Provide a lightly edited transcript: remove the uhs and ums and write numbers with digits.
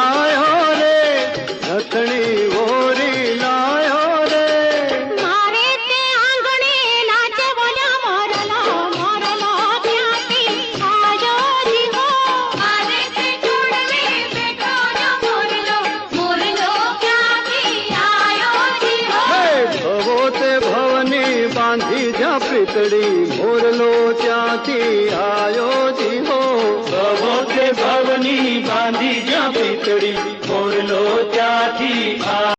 लायो रे रखणी वोरी लायो रे मारे ते आंगणे नाचे बोल्या मोरलो मोरलो क्यांथी आयो जी हो मारे ते जोड़वे बैठो जो मोरलो मोरलो क्यांथी आयो जी हो भवो ते भवनी बांधी जा पीतड़ी मोरलो त्याथी आयो जी हो भवो ते भवनी बांधी जा पीतड़ी मोरलो त्याथी